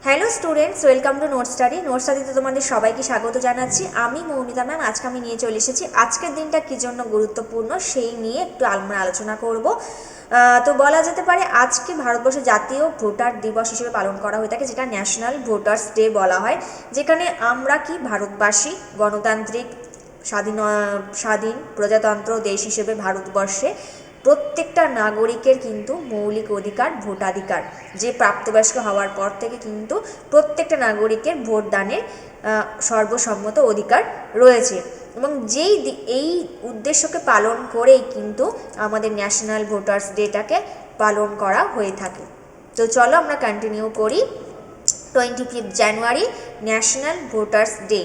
Hello students, welcome to note স্টাডিতে তোমাদের সবাইকে স্বাগত জানাচ্ছি। আমি মৌমিতা ম্যাম। আজকে আমি নিয়ে চলে এসেছি আজকের দিনটা কী জন্য গুরুত্বপূর্ণ সেই নিয়ে একটু আমরা আলোচনা করব। তো বলা যেতে পারে আজকে ভারতবর্ষের জাতীয় ভোটার দিবস হিসেবে পালন করা হয়ে থাকে, যেটা ন্যাশনাল ভোটার্স ডে বলা হয়, যেখানে আমরা কি ভারতবাসী গণতান্ত্রিক স্বাধীন প্রজাতন্ত্র দেশ হিসেবে ভারতবর্ষে প্রত্যেকটা নাগরিকের কিন্তু মৌলিক অধিকার ভোটাধিকার, যে প্রাপ্তবয়স্ক হওয়ার পর থেকে কিন্তু প্রত্যেকটা নাগরিকের ভোটদানের সর্বসম্মত অধিকার রয়েছে। এবং এই উদ্দেশ্যকে পালন করেই কিন্তু আমাদের ন্যাশনাল ভোটার্স ডেটাকে পালন করা হয়ে থাকে। তো চলো আমরা কন্টিনিউ করি। 25 জানুয়ারি ন্যাশনাল ভোটার্স ডে,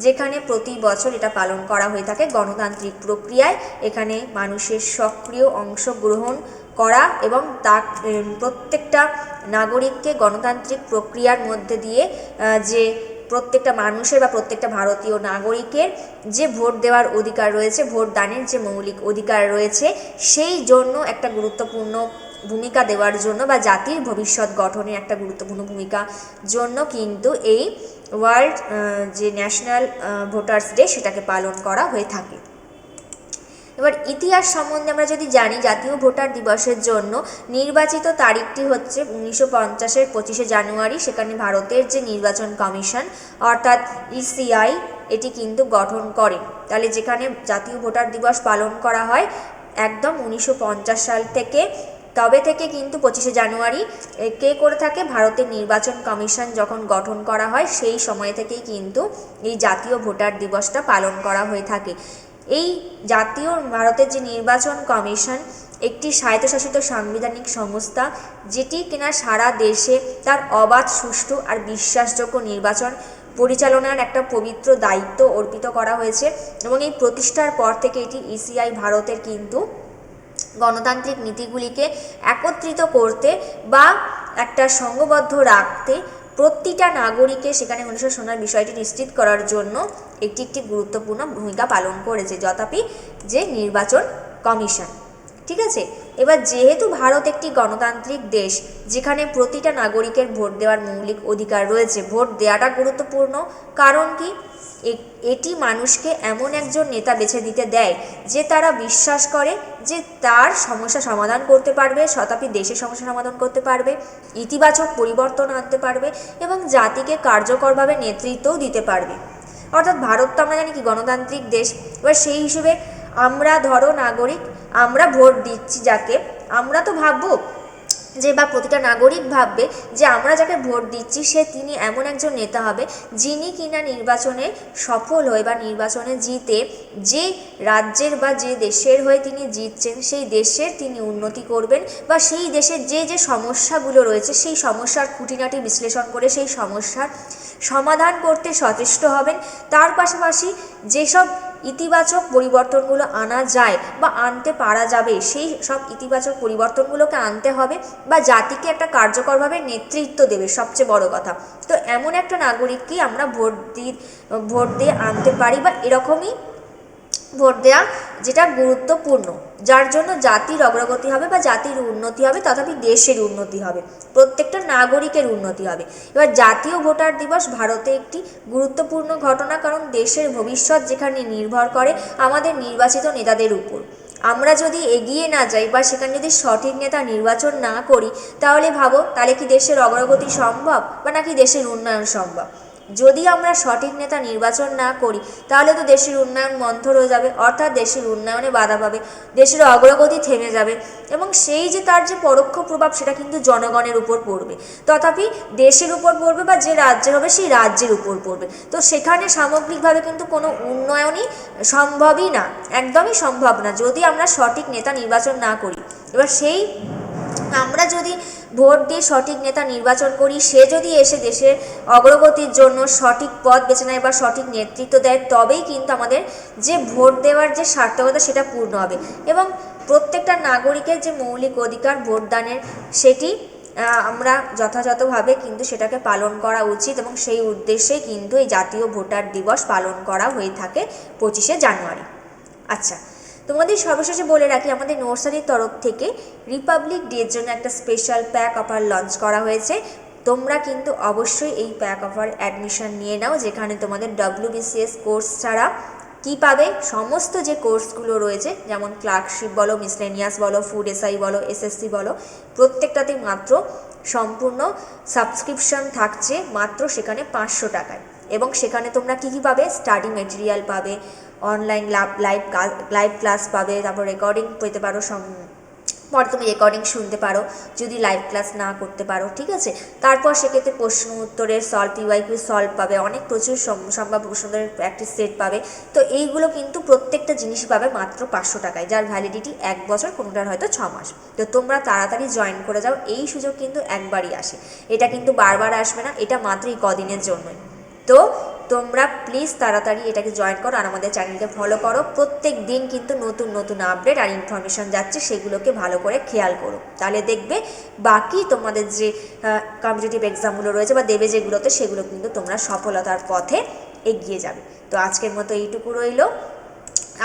যেখানে প্রতি বছর এটা পালন করা হয়ে থাকে গণতান্ত্রিক প্রক্রিয়ায়। এখানে মানুষের সক্রিয় অংশগ্রহণ করা এবং প্রত্যেকটা নাগরিককে গণতান্ত্রিক প্রক্রিয়ার মধ্যে দিয়ে যে প্রত্যেকটা মানুষের বা প্রত্যেকটা ভারতীয় নাগরিকের যে ভোট দেওয়ার অধিকার রয়েছে, ভোট দানের যে মৌলিক অধিকার রয়েছে, সেই জন্য একটা গুরুত্বপূর্ণ ভূমিকা দেওয়ার জন্য বা জাতির ভবিষ্যৎ গঠনে একটা গুরুত্বপূর্ণ ভূমিকা জন্য কিন্তু এই ওয়ার্ল্ড যে ন্যাশনাল ভোটার্স ডে সেটাকে পালন করা হয়ে থাকে। এবার ইতিহাস সম্বন্ধে আমরা যদি জানি, জাতীয় ভোটার দিবসের জন্য নির্বাচিত তারিখটি হচ্ছে 1950-এর 25শে জানুয়ারি। সেখানে ভারতের যে নির্বাচন কমিশন অর্থাৎ ইসিআই এটি কিন্তু গঠন করেন। তাহলে যেখানে জাতীয় ভোটার দিবস পালন করা হয় একদম 1950 সাল থেকে, তবে থেকে কিন্তু 25শে জানুয়ারি কে করে থাকে, ভারতের নির্বাচন কমিশন যখন গঠন করা হয় সেই সময় থেকেই কিন্তু এই জাতীয় ভোটার দিবসটা পালন করা হয়ে থাকে। এই জাতীয় ভারতের যে নির্বাচন কমিশন একটি স্বায়ত্তশাসিত সাংবিধানিক সংস্থা, যেটি কিনা সারা দেশে তার অবাধ, সুষ্ঠু আর বিশ্বাসযোগ্য নির্বাচন পরিচালনার একটা পবিত্র দায়িত্ব অর্পিত করা হয়েছে। এবং এই প্রতিষ্ঠার পর থেকে এটি ইসিআই ভারতের কিন্তু গণতান্ত্রিক নীতিগুলিকে একত্রিত করতে বা একটা সংঘবদ্ধ রাখতে প্রতিটা নাগরিকের সেখানে মানুষের শোনার বিষয়টি নিশ্চিত করার জন্য একটি গুরুত্বপূর্ণ ভূমিকা পালন করেছে, যথাপি যে নির্বাচন কমিশন। ঠিক আছে, এবার যেহেতু ভারত একটি গণতান্ত্রিক দেশ যেখানে প্রতিটা নাগরিকের ভোট দেওয়ার মৌলিক অধিকার রয়েছে, ভোট দেওয়াটা গুরুত্বপূর্ণ। কারণ কি, এটি মানুষকে এমন একজন নেতা বেছে দিতে দেয় যে তারা বিশ্বাস করে যে তার সমস্যা সমাধান করতে পারবে, শতাব্দী দেশের সমস্যা সমাধান করতে পারবে, ইতিবাচক পরিবর্তন আনতে পারবে এবং জাতিকে কার্যকরভাবে নেতৃত্বও দিতে পারবে। অর্থাৎ ভারত তো আমরা জানি কি গণতান্ত্রিক দেশ। এবার সেই হিসেবে আমরা ধরো নাগরিক, আমরা ভোট দিচ্ছি যাকে, আমরা তো ভাববো যে বা প্রতিটা নাগরিক ভাববে যে আমরা যাকে ভোট দিচ্ছি তিনি এমন একজন নেতা হবে যিনি কিনা নির্বাচনে সফল হয়ে বা নির্বাচনে জিতে যে রাজ্যের বা যে দেশের হয়ে তিনি জিতছেন সেই দেশের তিনি উন্নতি করবেন, বা সেই দেশের যে যে সমস্যাগুলো রয়েছে সেই সমস্যার খুঁটিনাটি বিশ্লেষণ করে সেই সমস্যার সমাধান করতে সচেষ্ট হবেন। তার পাশাপাশি যেসব ইতিবাচক পরিবর্তনগুলো আনা যায় বা আনতে পারা যাবে সেই সব ইতিবাচক পরিবর্তনগুলোকে আনতে হবে, বা জাতিকে একটা কার্যকরভাবে নেতৃত্ব দেবে, সবচেয়ে বড় কথা। তো এমন একটা নাগরিককেই আমরা ভোট দিয়ে আনতে পারি, বা এরকমই ভোট দেওয়া যেটা গুরুত্বপূর্ণ, যার জন্য জাতির অগ্রগতি হবে বা জাতির উন্নতি হবে, তথাপি দেশের উন্নতি হবে, প্রত্যেকটা নাগরিকের উন্নতি হবে। এবার জাতীয় ভোটার দিবস ভারতে একটি গুরুত্বপূর্ণ ঘটনা, কারণ দেশের ভবিষ্যৎ যেখানে নির্ভর করে আমাদের নির্বাচিত নেতাদের উপর। আমরা যদি এগিয়ে না যাই বা সেখানে যদি সঠিক নেতা নির্বাচন না করি, তাহলে ভাবো তাহলে কি দেশের অগ্রগতি সম্ভব বা নাকি দেশের উন্নয়ন সম্ভব? যদি আমরা সঠিক নেতা নির্বাচন না করি তাহলে তো দেশের উন্নয়ন মন্থর হয়ে যাবে, অর্থাৎ দেশের উন্নয়নে বাধা পাবে, দেশের অগ্রগতি থেমে যাবে এবং সেই যে তার যে পরোক্ষ প্রভাব সেটা কিন্তু জনগণের উপর পড়বে, তথাপি দেশের উপর পড়বে বা যে রাজ্যের হবে সেই রাজ্যের উপর পড়বে। তো সেখানে সামগ্রিকভাবে কিন্তু কোনো উন্নয়নই সম্ভবই না, একদমই সম্ভব না যদি আমরা সঠিক নেতা নির্বাচন না করি। এবার সেই আমরা যদি ভোট দিয়ে সঠিক নেতা নির্বাচন করি, সে যদি এসে দেশের অগ্রগতির জন্য সঠিক পথ বেছে নেয় বা সঠিক নেতৃত্ব দেয়, তবেই কিন্তু আমাদের যে ভোট দেওয়ার যে সার্থকতা সেটা পূর্ণ হবে এবং প্রত্যেকটা নাগরিকের যে মৌলিক অধিকার ভোটদানের সেটি আমরা যথাযথভাবে কিন্তু সেটাকে পালন করা উচিত। এবং সেই উদ্দেশ্যেই কিন্তু এই জাতীয় ভোটার দিবস পালন করা হয়ে থাকে 25শে জানুয়ারি। আচ্ছা, তোমাদের সর্বশেষে বলে রাখি, আমাদের নার্সারির তরফ থেকে রিপাবলিক ডের জন্য একটা স্পেশাল প্যাক অফার লঞ্চ করা হয়েছে। তোমরা কিন্তু অবশ্যই এই প্যাক অফার অ্যাডমিশন নিয়ে নাও, যেখানে তোমাদের WBCS কোর্স ছাড়া কি পাবে, সমস্ত যে কোর্সগুলো রয়েছে যেমন ক্লার্কশিপ বলো, মিসলেনিয়াস বলো, ফুড এসআই বলো, SSC বলো, প্রত্যেকটাতেই মাত্র সম্পূর্ণ সাবস্ক্রিপশন থাকছে মাত্র সেখানে 500 টাকায়। এবং সেখানে তোমরা কী কী পাবে, স্টাডি মেটেরিয়াল পাবে, অনলাইন লাইভ ক্লাস পাবে, তারপর রেকর্ডিং পেতে পারো, পরে তুমি রেকর্ডিং শুনতে পারো যদি লাইভ ক্লাস না করতে পারো, ঠিক আছে। তারপর সেক্ষেত্রে প্রশ্ন উত্তরের সলভ, PYQ সলভ পাবে, অনেক প্রচুর সম্ভাব্য প্রশ্নের প্র্যাকটিস সেট পাবে। তো এইগুলো কিন্তু প্রত্যেকটা জিনিসই পাবে মাত্র 500 টাকায়, যার ভ্যালিডিটি 1 বছর, কোনোটার হয়তো 6 মাস। তো তোমরা তাড়াতাড়ি জয়েন করে যাও, এই সুযোগ কিন্তু একবারই আসে, এটা কিন্তু বারবার আসবে না, এটা মাত্র এই কদিনের জন্যই। তো তোমরা প্লিজ তাড়াতাড়ি এটাকে জয়েন করো আর আমাদের চ্যানেলকে ফলো করো। প্রত্যেক দিন কিন্তু নতুন নতুন আপডেট আর ইনফরমেশন যাচ্ছে, সেগুলোকে ভালো করে খেয়াল করো, তাহলে দেখবে বাকি তোমাদের যে কম্পিটিটিভ এক্সামগুলো রয়েছে বা দেবে যেগুলোতে, সেগুলো কিন্তু তোমরা সফলতার পথে এগিয়ে যাবে। তো আজকের মতো এইটুকু রইল,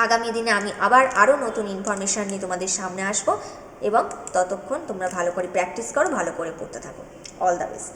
আগামী দিনে আমি আবার আরও নতুন ইনফরমেশান নিয়ে তোমাদের সামনে আসবো, এবং ততক্ষণ তোমরা ভালো করে প্র্যাকটিস করো, ভালো করে পড়তে থাকো। All the best.